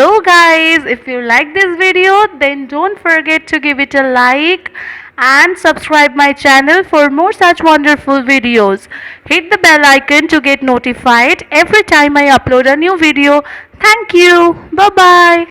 Hello guys, if you like this video then don't forget to give it a like and subscribe my channel for more such wonderful videos. Hit the bell icon to get notified every time I upload a new video. Thank you. Bye bye.